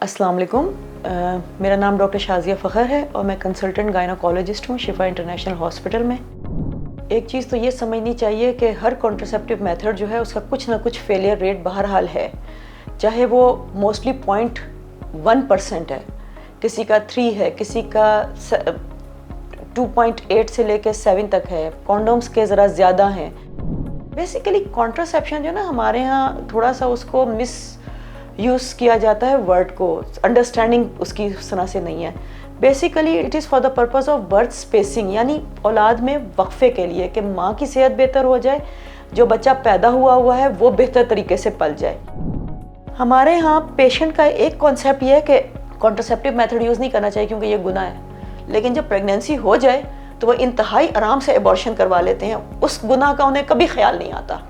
अस्सलाम वालेकुम। मेरा नाम डॉक्टर शाज़िया फ़खर है और मैं कंसल्टेंट गायनोकोलॉजिस्ट हूँ शिफा इंटरनेशनल हॉस्पिटल में। एक चीज़ तो ये समझनी चाहिए कि हर कॉन्ट्रासेप्टिव मेथड जो है उसका कुछ ना कुछ फेलियर रेट बहरहाल है, चाहे वो मोस्टली 0.1% है, किसी का 3 है, किसी का 2.8 से लेकर 7 तक है, कॉन्डोम्स के ज़रा ज़्यादा हैं। बेसिकली कॉन्ट्रासेप्शन जो ना हमारे यहाँ थोड़ा सा उसको मिस यूज़ किया जाता है, वर्ड को अंडरस्टैंडिंग उसकी उस तरह से नहीं है। Basically it is for the purpose of birth spacing, यानी औलाद में वक्फे के लिए कि माँ की सेहत बेहतर हो जाए, जो बच्चा पैदा हुआ है वो बेहतर तरीके से पल जाए। हमारे यहाँ पेशेंट का एक कॉन्सेप्ट ये है कि कॉन्ट्रासेप्टिव मेथड यूज़ नहीं करना चाहिए क्योंकि ये गुनाह है, लेकिन जब प्रेगनेंसी हो जाए तो वो इंतहाई आराम से एबॉर्शन करवा लेते हैं। उस गुनाह का उन्हें कभी ख्याल नहीं आता।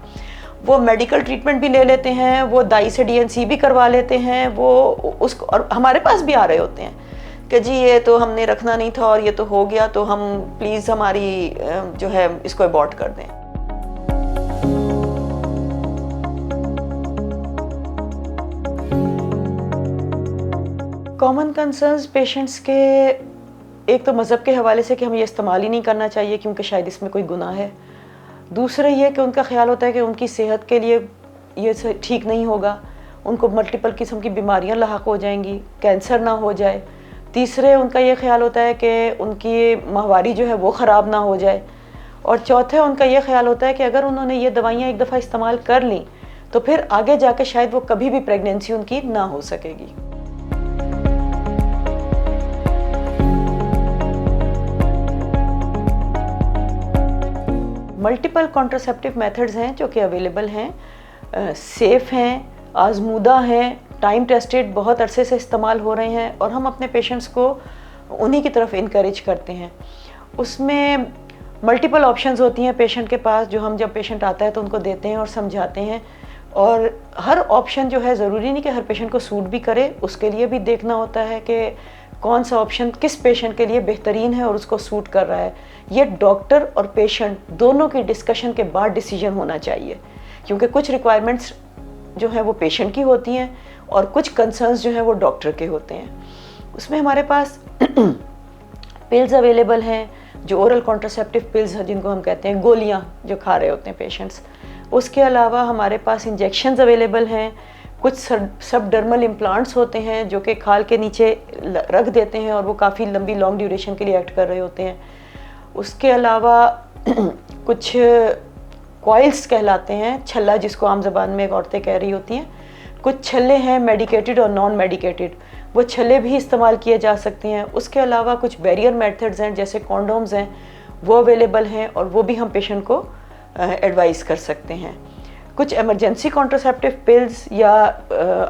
वो मेडिकल ट्रीटमेंट भी ले लेते हैं, वो दाई से DNC भी करवा लेते हैं, वो उसको, और हमारे पास भी आ रहे होते हैं कि जी ये तो हमने रखना नहीं था और ये तो हो गया, तो हम प्लीज़ हमारी जो है इसको अबॉर्ट कर दें। कॉमन कंसर्न्स पेशेंट्स के एक तो मज़हब के हवाले से कि हमें ये इस्तेमाल ही नहीं करना चाहिए क्योंकि शायद इसमें कोई गुनाह है। दूसरा ये कि उनका ख्याल होता है कि उनकी सेहत के लिए ये ठीक नहीं होगा, उनको मल्टीपल किस्म की बीमारियां लाहक हो जाएंगी, कैंसर ना हो जाए। तीसरे उनका ये ख्याल होता है कि उनकी माहवारी जो है वो ख़राब ना हो जाए। और चौथे उनका ये ख्याल होता है कि अगर उन्होंने ये दवाइयाँ एक दफ़ा इस्तेमाल कर ली तो फिर आगे जाके शायद वो कभी भी प्रेगनेंसी उनकी ना हो सकेगी। मल्टीपल कॉन्ट्रासेप्टिव मेथड्स हैं जो कि अवेलेबल हैं, सेफ़ हैं, आजमूदा हैं, टाइम टेस्टेड, बहुत अरसे से इस्तेमाल हो रहे हैं और हम अपने पेशेंट्स को उन्हीं की तरफ इनकरेज करते हैं। उसमें मल्टीपल ऑप्शंस होती हैं पेशेंट के पास, जो हम जब पेशेंट आता है तो उनको देते हैं और समझाते हैं। और हर ऑप्शन जो है ज़रूरी नहीं कि हर पेशेंट को सूट भी करे, उसके लिए भी देखना होता है कि कौन सा ऑप्शन किस पेशेंट के लिए बेहतरीन है और उसको सूट कर रहा है। ये डॉक्टर और पेशेंट दोनों की डिस्कशन के बाद डिसीजन होना चाहिए, क्योंकि कुछ रिक्वायरमेंट्स जो है वो पेशेंट की होती हैं और कुछ कंसर्न्स जो है वो डॉक्टर के होते हैं। उसमें हमारे पास पिल्स अवेलेबल हैं, जो ओरल कॉन्ट्रासेप्टिव पिल्स हैं जिनको हम कहते हैं गोलियां जो खा रहे होते हैं पेशेंट्स। उसके अलावा हमारे पास इंजेक्शंस अवेलेबल हैं, कुछ सबडर्मल इम्प्लांट्स होते हैं जो कि खाल के नीचे रख देते हैं और वो काफ़ी लंबी लॉन्ग ड्यूरेशन के लिए एक्ट कर रहे होते हैं। उसके अलावा कुछ कॉइल्स कहलाते हैं, छल्ला जिसको आम ज़बान में औरतें कह रही होती हैं। कुछ छल्ले हैं मेडिकेटेड और नॉन मेडिकेटेड, वो छल्ले भी इस्तेमाल किए जा सकते हैं। उसके अलावा कुछ बैरियर मेथड्स हैं जैसे कॉन्डोम्स हैं, वो अवेलेबल हैं और वो भी हम पेशेंट को एडवाइस कर सकते हैं। कुछ एमरजेंसी कॉन्ट्रासेप्टिव पिल्स या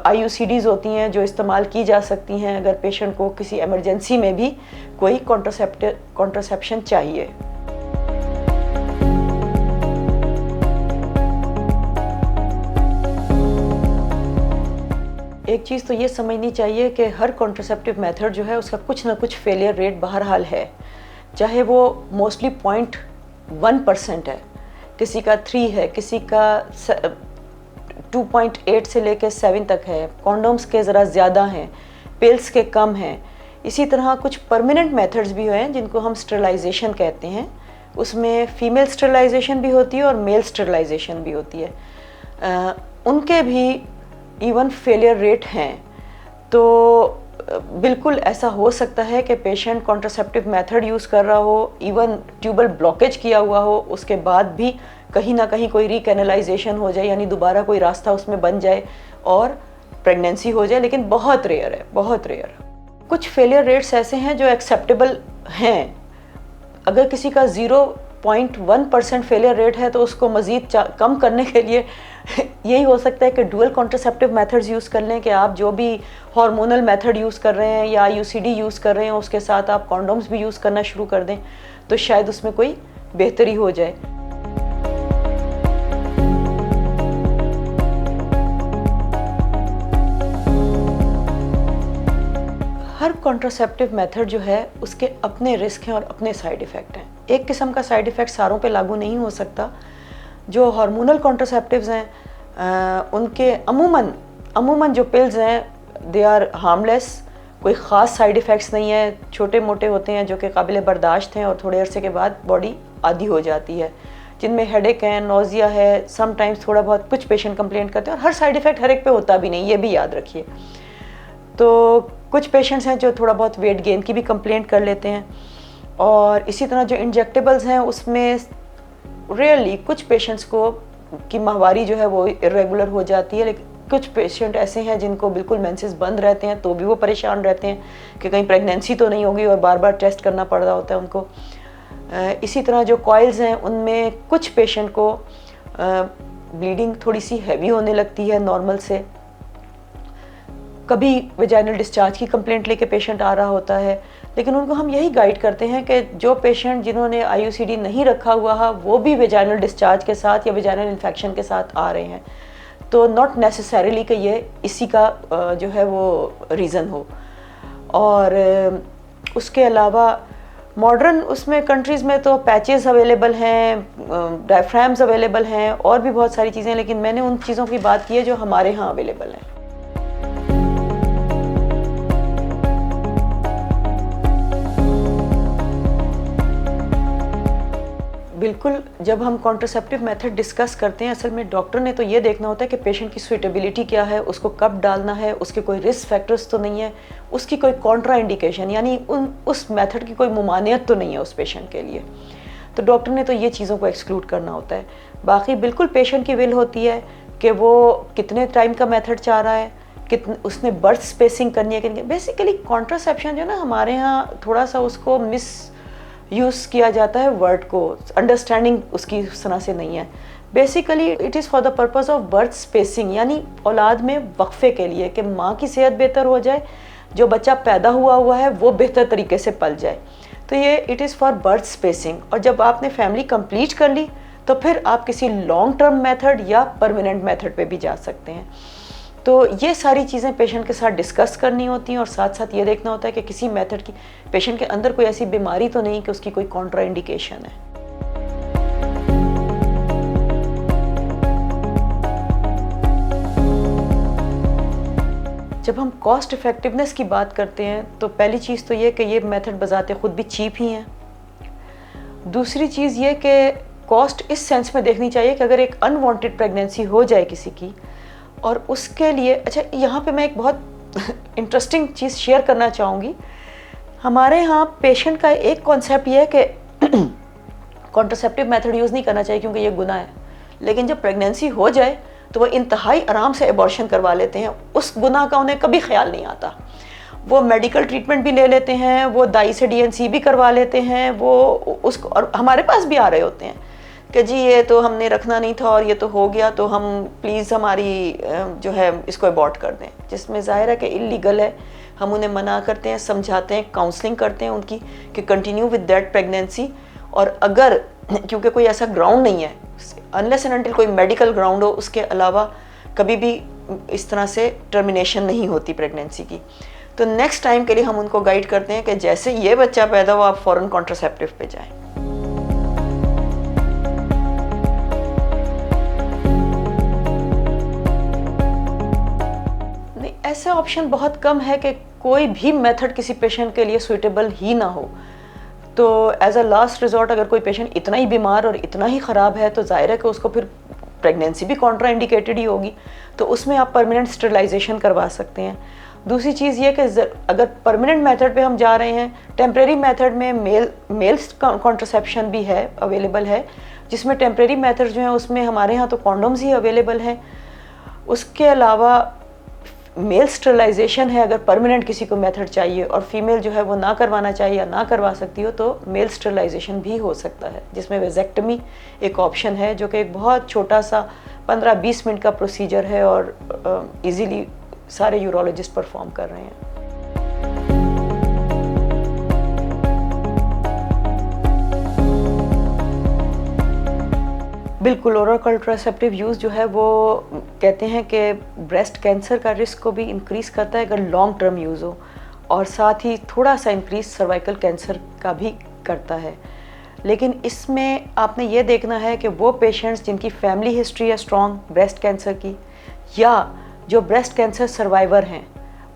IUCDs होती हैं जो इस्तेमाल की जा सकती हैं अगर पेशेंट को किसी एमरजेंसी में भी कोई कॉन्ट्रासेप्शन चाहिए। एक चीज़ तो ये समझनी चाहिए कि हर कॉन्ट्रासेप्टिव मेथड जो है उसका कुछ ना कुछ फेलियर रेट बहरहाल है, चाहे वो मोस्टली 0.1% है, किसी का 3 है, किसी का 2.8 से लेकर 7 तक है, कॉन्डोम्स के ज़रा ज़्यादा हैं, पिल्स के कम हैं। इसी तरह कुछ परमानेंट मेथड्स भी हैं जिनको हम स्टरलाइजेशन कहते हैं। उसमें फ़ीमेल स्टरलाइजेशन भी होती है और मेल स्टरलाइजेशन भी होती है। उनके भी इवन फेलियर रेट हैं। तो बिल्कुल ऐसा हो सकता है कि पेशेंट कॉन्ट्रासेप्टिव मेथड यूज़ कर रहा हो, इवन ट्यूबल ब्लॉकेज किया हुआ हो, उसके बाद भी कहीं ना कहीं कोई रिकैनलाइजेशन हो जाए, यानी दोबारा कोई रास्ता उसमें बन जाए और प्रेगनेंसी हो जाए, लेकिन बहुत रेयर है, बहुत रेयर। कुछ फेलियर रेट्स ऐसे हैं जो एक्सेप्टेबल हैं। अगर किसी का 0.1% फेलियर रेट है तो उसको मज़ीद कम करने के लिए यही हो सकता है कि डुअल कॉन्ट्रासेप्टिव मेथड्स यूज़ कर लें, कि आप जो भी हार्मोनल मेथड यूज़ कर रहे हैं या IUCD यूज़ कर रहे हैं उसके साथ आप कॉन्डोम्स भी यूज़ करना शुरू कर दें, तो शायद उसमें कोई बेहतरी हो जाए। हर कॉन्ट्रासेप्टिव मेथड जो है उसके अपने रिस्क हैं और अपने साइड इफ़ेक्ट हैं। एक किस्म का साइड इफ़ेक्ट सारों पे लागू नहीं हो सकता। जो हार्मोनल कॉन्ट्रासेप्टिव्स हैं उनके अमूमन जो पिल्स हैं दे आर हार्मलेस, कोई ख़ास साइड इफ़ेक्ट्स नहीं है, छोटे मोटे होते हैं जो कि काबिल बर्दाश्त हैं और थोड़े अरसे के बाद बॉडी आदी हो जाती है, जिनमें हेडेक है, नोज़िया है, समटाइम्स थोड़ा बहुत कुछ पेशेंट कंप्लेंट करते हैं और हर साइड इफ़ेक्ट हर एक पे होता भी नहीं, ये भी याद रखिए। तो कुछ पेशेंट्स हैं जो थोड़ा बहुत वेट गेन की भी कंप्लेंट कर लेते हैं, और इसी तरह जो इंजेक्टेबल्स हैं उसमें रियली कुछ पेशेंट्स को की माहवारी जो है वो इरेगुलर हो जाती है, लेकिन कुछ पेशेंट ऐसे हैं जिनको बिल्कुल मेंसेस बंद रहते हैं तो भी वो परेशान रहते हैं कि कहीं प्रेगनेंसी तो नहीं होगी और बार बार टेस्ट करना पड़ रहा होता है उनको। इसी तरह जो कॉइल्स हैं उनमें कुछ पेशेंट को ब्लीडिंग थोड़ी सी हैवी होने लगती है नॉर्मल से, कभी वेजाइनल डिस्चार्ज की कंप्लेंट लेके पेशेंट आ रहा होता है, लेकिन उनको हम यही गाइड करते हैं कि जो पेशेंट जिन्होंने IUCD नहीं रखा हुआ है वो भी वेजाइनल डिस्चार्ज के साथ या वेजाइनल इन्फेक्शन के साथ आ रहे हैं, तो नॉट नेसेसरीली कि ये इसी का जो है वो रीज़न हो। और उसके अलावा मॉडर्न उसमें कंट्रीज़ में तो पैचेस अवेलेबल हैं, डायफ्राम्स अवेलेबल हैं और भी बहुत सारी चीज़ें, लेकिन मैंने उन चीज़ों की बात की है जो हमारे यहाँ अवेलेबल हैं। बिल्कुल, जब हम कॉन्ट्रासेप्टिव मेथड डिस्कस करते हैं असल में डॉक्टर ने तो ये देखना होता है कि पेशेंट की सूटेबिलिटी क्या है, उसको कब डालना है, उसके कोई रिस्क फैक्टर्स तो नहीं है, उसकी कोई कॉन्ट्रा इंडिकेशन यानी उस मेथड की कोई मुमानियत तो नहीं है उस पेशेंट के लिए, तो डॉक्टर ने तो ये चीज़ों को एक्सक्लूड करना होता है। बाकी बिल्कुल पेशेंट की विल होती है कि वो कितने टाइम का मेथड चाह रहा है, कितने उसने बर्थ स्पेसिंग करनी है कि नहीं। बेसिकली कॉन्ट्रासेप्शन जो है ना हमारे यहाँ थोड़ा सा उसको मिस यूज़ किया जाता है वर्ड को, अंडरस्टैंडिंग उसकी उस तरह से नहीं है। Basically it is for the purpose of birth spacing, यानी औलाद में वक्फे के लिए कि माँ की सेहत बेहतर हो जाए, जो बच्चा पैदा हुआ है वो बेहतर तरीके से पल जाए, तो ये it is for birth spacing. और जब आपने फैमिली कंप्लीट कर ली तो फिर आप किसी लॉन्ग टर्म मेथड या परमानेंट मेथड पे भी जा सकते हैं। तो ये सारी चीज़ें पेशेंट के साथ डिस्कस करनी होती हैं और साथ साथ ये देखना होता है कि किसी मेथड की पेशेंट के अंदर कोई ऐसी बीमारी तो नहीं कि उसकी कोई कॉन्ट्रा इंडिकेशन है। जब हम कॉस्ट इफ़ेक्टिवनेस की बात करते हैं तो पहली चीज़ तो ये कि ये मेथड बजाते खुद भी चीप ही हैं। दूसरी चीज़ ये कि कॉस्ट इस सेंस में देखनी चाहिए कि अगर एक अनवांटेड प्रेगनेंसी हो जाए किसी की और उसके लिए, अच्छा यहाँ पे मैं एक बहुत इंटरेस्टिंग चीज़ शेयर करना चाहूँगी। हमारे यहाँ पेशेंट का एक कॉन्सेप्ट ये है कि कॉन्ट्रासेप्टिव मेथड यूज़ नहीं करना चाहिए क्योंकि ये गुनाह है, लेकिन जब प्रेगनेंसी हो जाए तो वो इंतहाई आराम से एबॉर्शन करवा लेते हैं, उस गुनाह का उन्हें कभी ख्याल नहीं आता। वो मेडिकल ट्रीटमेंट भी ले लेते हैं, वो दाई से DNC भी करवा लेते हैं, वो उसको, और हमारे पास भी आ रहे होते हैं कि जी ये तो हमने रखना नहीं था और ये तो हो गया, तो हम प्लीज़ हमारी जो है इसको अबॉर्ट कर दें, जिसमें ज़ाहिर है कि इलीगल है। हम उन्हें मना करते हैं, समझाते हैं, काउंसलिंग करते हैं उनकी कि कंटिन्यू विद दैट प्रेगनेंसी, और अगर क्योंकि कोई ऐसा ग्राउंड नहीं है अनलेस एंड अनटिल कोई मेडिकल ग्राउंड हो, उसके अलावा कभी भी इस तरह से टर्मिनेशन नहीं होती प्रेगनेंसी की। तो नेक्स्ट टाइम के लिए हम उनको गाइड करते हैं कि जैसे ये बच्चा पैदा हो आप फ़ौरन कॉन्ट्रासेप्टिव पे जाएं। ऐसा ऑप्शन बहुत कम है कि कोई भी मेथड किसी पेशेंट के लिए सूटेबल ही ना हो। तो एज अ लास्ट रिजॉर्ट अगर कोई पेशेंट इतना ही बीमार और इतना ही ख़राब है तो जाहिर है कि उसको फिर प्रेगनेंसी भी कॉन्ट्रा इंडिकेटेड ही होगी, तो उसमें आप परमानेंट स्टरलाइजेशन करवा सकते हैं। दूसरी चीज़ ये कि अगर परमानेंट मेथड पे हम जा रहे हैं, टेम्प्रेरी मेथड में मेल्स कॉन्ट्रासेप्शन भी है, अवेलेबल है, जिसमें टेम्प्रेरी मेथड जो है उसमें हमारे यहाँ तो कॉन्डोम्स ही अवेलेबल हैं। उसके अलावा मेल स्टरलाइजेशन है अगर परमानेंट किसी को मेथड चाहिए, और फीमेल जो है वो ना करवाना चाहिए या ना करवा सकती हो तो मेल स्टरलाइजेशन भी हो सकता है, जिसमें वेजेक्टमी एक ऑप्शन है जो कि एक बहुत छोटा सा 15-20 मिनट का प्रोसीजर है और इजीली सारे यूरोलॉजिस्ट परफॉर्म कर रहे हैं। बिल्कुल, ओरल कॉन्ट्रासेप्टिव यूज़ जो है वो कहते हैं कि ब्रेस्ट कैंसर का रिस्क को भी इंक्रीज़ करता है अगर लॉन्ग टर्म यूज़ हो, और साथ ही थोड़ा सा इंक्रीज सर्वाइकल कैंसर का भी करता है। लेकिन इसमें आपने ये देखना है कि वो पेशेंट्स जिनकी फैमिली हिस्ट्री है स्ट्रॉन्ग ब्रेस्ट कैंसर की, या जो ब्रेस्ट कैंसर सर्वाइवर हैं,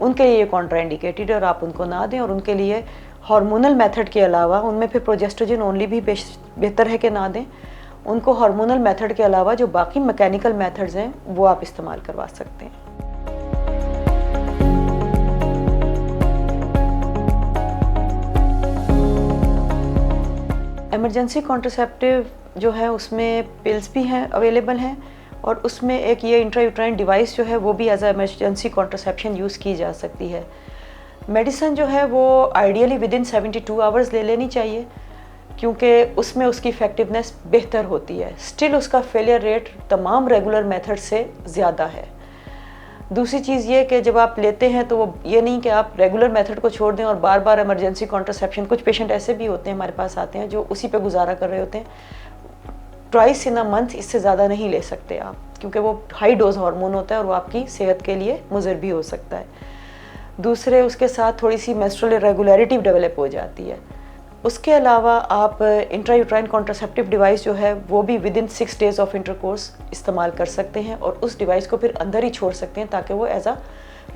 उनके लिए ये कॉन्ट्राइंडिकेटेड है और आप उनको ना दें। और उनके लिए हार्मोनल मेथड के अलावा, उनमें फिर प्रोजेस्ट्रोजन ओनली भी बेहतर है कि ना दें। उनको हार्मोनल मेथड के अलावा जो बाकी मैकेनिकल मेथड्स हैं वो आप इस्तेमाल करवा सकते हैं। इमरजेंसी कॉन्ट्रासेप्टिव जो है उसमें पिल्स भी हैं, अवेलेबल हैं, और उसमें एक ये इंट्रायूट्राइन डिवाइस जो है वो भी as a emergency contraception use की जा सकती है। मेडिसिन जो है वो आइडियली विदिन 72 आवर्स ले लेनी चाहिए, क्योंकि उसमें उसकी इफ़ेक्टिवनेस बेहतर होती है। स्टिल उसका फेलियर रेट तमाम रेगुलर मेथड से ज़्यादा है। दूसरी चीज़ ये कि जब आप लेते हैं तो वो ये नहीं कि आप रेगुलर मेथड को छोड़ दें और बार बार इमरजेंसी कॉन्ट्रासेप्शन। कुछ पेशेंट ऐसे भी होते हैं हमारे पास आते हैं जो उसी पे गुजारा कर रहे होते हैं। ट्वाइस इन अ मंथ इससे ज़्यादा नहीं ले सकते आप, क्योंकि वो हाई डोज हार्मोन होता है और वो आपकी सेहत के लिए मुज़र भी हो सकता है। दूसरे, उसके साथ थोड़ी सी मेंस्ट्रुअल इरेगुलरिटी डेवलप हो जाती है। उसके अलावा आप इंट्रायूट्राइन कॉन्ट्रासेप्टिव डिवाइस जो है वो भी विदिन 6 डेज़ ऑफ इंटरकोर्स इस्तेमाल कर सकते हैं, और उस डिवाइस को फिर अंदर ही छोड़ सकते हैं ताकि वो as a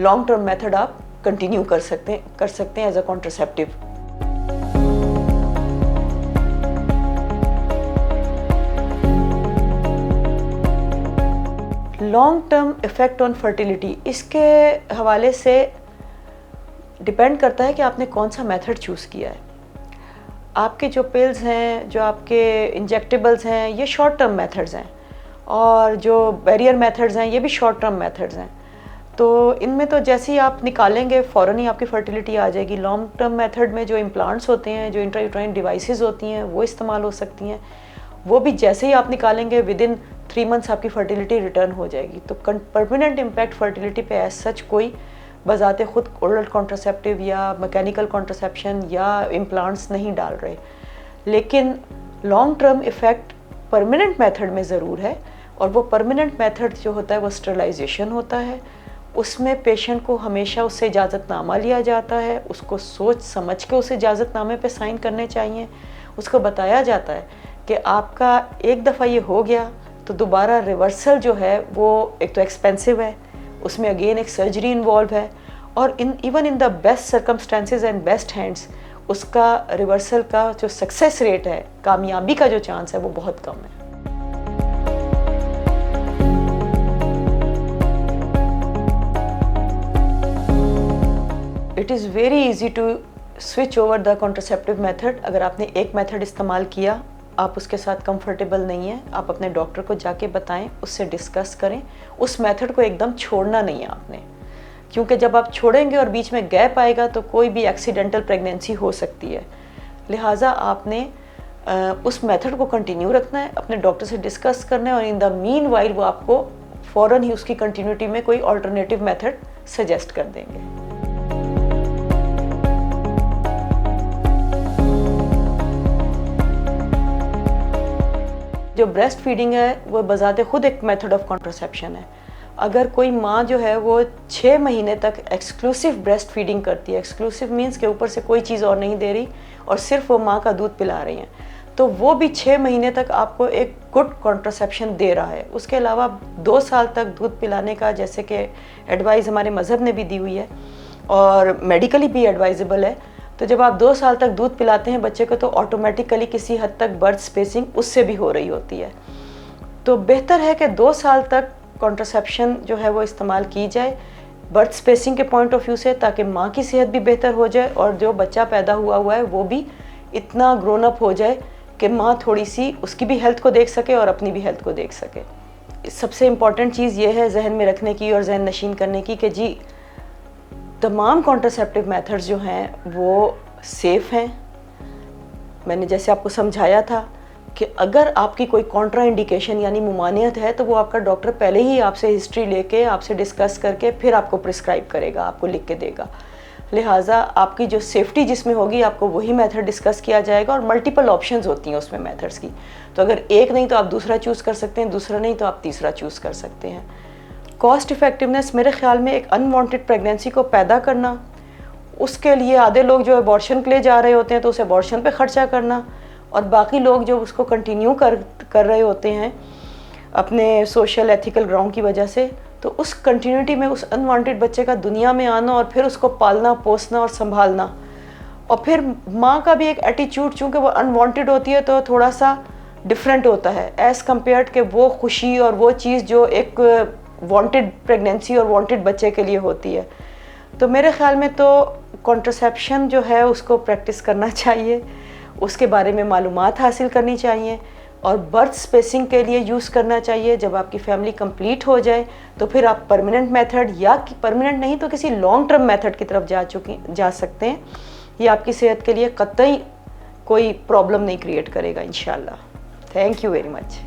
long term method आप कंटिन्यू कर सकते हैं as a contraceptive. Long term effect on fertility, इसके हवाले से डिपेंड करता है कि आपने कौन सा मेथड चूज़ किया है। आपके जो पिल्स हैं, जो आपके इंजेक्टेबल्स हैं, ये शॉर्ट टर्म मेथड्स हैं, और जो बैरियर मेथड्स हैं ये भी शॉर्ट टर्म मेथड्स हैं। तो इनमें तो जैसे ही आप निकालेंगे फ़ौरन ही आपकी फर्टिलिटी आ जाएगी। लॉन्ग टर्म मेथड में जो इम्प्लांट्स होते हैं, जो इंट्रायूट्राइन डिवाइसेस होती हैं, वो इस्तेमाल हो सकती हैं। वो भी जैसे ही आप निकालेंगे विदिन 3 मंथ्स आपकी फर्टिलिटी रिटर्न हो जाएगी। तो परमानेंट इम्पैक्ट फर्टिलिटी पे एज सच कोई बजाते खुद ओरल कॉन्ट्रासेप्टिव या मैकेनिकल कॉन्ट्रासेप्शन या इम्प्लांट्स नहीं डाल रहे, लेकिन long term effect permanent method में ज़रूर है। और वो परमानेंट मेथड जो होता है वो स्टरलाइजेशन होता है। उसमें पेशेंट को हमेशा उससे इजाज़तनामा लिया जाता है, उसको सोच समझ के उस इजाज़तनामे पे साइन करने चाहिए। उसको बताया जाता है कि आपका एक दफ़ा ये हो गया तो दोबारा रिवर्सल जो है वो एक तो एक्सपेंसिव है, उसमें अगेन एक सर्जरी इन्वॉल्व है, और even in the best circumstances and best hands उसका रिवर्सल का जो सक्सेस रेट है, कामयाबी का जो चांस है वो बहुत कम है। It is very easy to switch over the contraceptive method. अगर आपने एक मेथड इस्तेमाल किया, आप उसके साथ कंफर्टेबल नहीं है, आप अपने डॉक्टर को जाके बताएं, उससे डिस्कस करें। उस मेथड को एकदम छोड़ना नहीं है आपने, क्योंकि जब आप छोड़ेंगे और बीच में गैप आएगा तो कोई भी एक्सीडेंटल प्रेगनेंसी हो सकती है। लिहाजा आपने उस मेथड को कंटिन्यू रखना है, अपने डॉक्टर से डिस्कस करना है, और इन द मीन वाइल वो आपको फ़ौरन ही उसकी कंटिन्यूटी में कोई अल्टरनेटिव मेथड सजेस्ट कर देंगे। जो ब्रेस्ट फीडिंग है वो बजाते खुद एक मेथड ऑफ कॉन्ट्रासेप्शन है। अगर कोई माँ जो है वो 6 महीने तक एक्सक्लूसिव ब्रेस्ट फीडिंग करती है, एक्सक्लूसिव मीन्स के ऊपर से कोई चीज़ और नहीं दे रही और सिर्फ वो माँ का दूध पिला रही हैं, तो वो भी 6 महीने तक आपको एक गुड कॉन्ट्रासेप्शन दे रहा है। उसके अलावा 2 साल तक दूध पिलाने का जैसे कि एडवाइस हमारे मज़हब ने भी दी हुई है और मेडिकली भी एडवाइजेबल है। तो जब आप 2 साल तक दूध पिलाते हैं बच्चे को तो ऑटोमेटिकली किसी हद तक बर्थ स्पेसिंग उससे भी हो रही होती है। तो बेहतर है कि 2 साल तक कॉन्ट्रासेप्शन जो है वो इस्तेमाल की जाए बर्थ स्पेसिंग के पॉइंट ऑफ व्यू से, ताकि माँ की सेहत भी बेहतर हो जाए और जो बच्चा पैदा हुआ है वो भी इतना ग्रोन अप हो जाए कि माँ थोड़ी सी उसकी भी हेल्थ को देख सके और अपनी भी हेल्थ को देख सके। सबसे इम्पॉर्टेंट चीज़ ये है जहन में रखने की और जहन नशीन करने की कि जी तमाम कॉन्ट्रासेप्टिव मेथड्स जो हैं वो सेफ़ हैं। मैंने जैसे आपको समझाया था कि अगर आपकी कोई कॉन्ट्रा इंडिकेशन यानी मुमानियत है तो वो आपका डॉक्टर पहले ही आपसे हिस्ट्री लेके आपसे डिस्कस करके फिर आपको प्रिस्क्राइब करेगा, आपको लिख के देगा। लिहाजा आपकी जो सेफ्टी जिसमें होगी आपको वही मेथड डिस्कस किया जाएगा और मल्टीपल ऑप्शंस होती हैं उसमें मेथड्स की। तो अगर एक नहीं तो आप दूसरा चूज़ कर सकते हैं, दूसरा नहीं तो आप तीसरा चूज़ कर सकते हैं। कॉस्ट इफ़ेक्टिवनेस मेरे ख्याल में एक अनवांटेड प्रेगनेंसी को पैदा करना, उसके लिए आधे लोग जो अबॉर्शन के लिए जा रहे होते हैं तो उस अबॉर्शन पे ख़र्चा करना, और बाकी लोग जो उसको कंटिन्यू कर रहे होते हैं अपने सोशल एथिकल ग्राउंड की वजह से, तो उस कंटिन्यूटी में उस अनवांटेड बच्चे का दुनिया में आना और फिर उसको पालना पोसना और संभालना, और फिर माँ का भी एक एटीट्यूड, चूँकि वो अनवांटेड होती है तो थोड़ा सा डिफरेंट होता है एज़ कम्पेयर्ड के वो खुशी और वो चीज़ जो एक वांटेड प्रेगनेंसी और वांटेड बच्चे के लिए होती है। तो मेरे ख़्याल में तो कॉन्ट्रासेप्शन जो है उसको प्रैक्टिस करना चाहिए, उसके बारे में मालूमात हासिल करनी चाहिए और बर्थ स्पेसिंग के लिए यूज़ करना चाहिए। जब आपकी फैमिली कंप्लीट हो जाए तो फिर आप परमानेंट मेथड या परमानेंट नहीं तो किसी लॉन्ग टर्म मेथड की तरफ जा सकते हैं। ये आपकी सेहत के लिए कतई कोई प्रॉब्लम नहीं क्रिएट करेगा इंशाल्लाह। Thank you very much.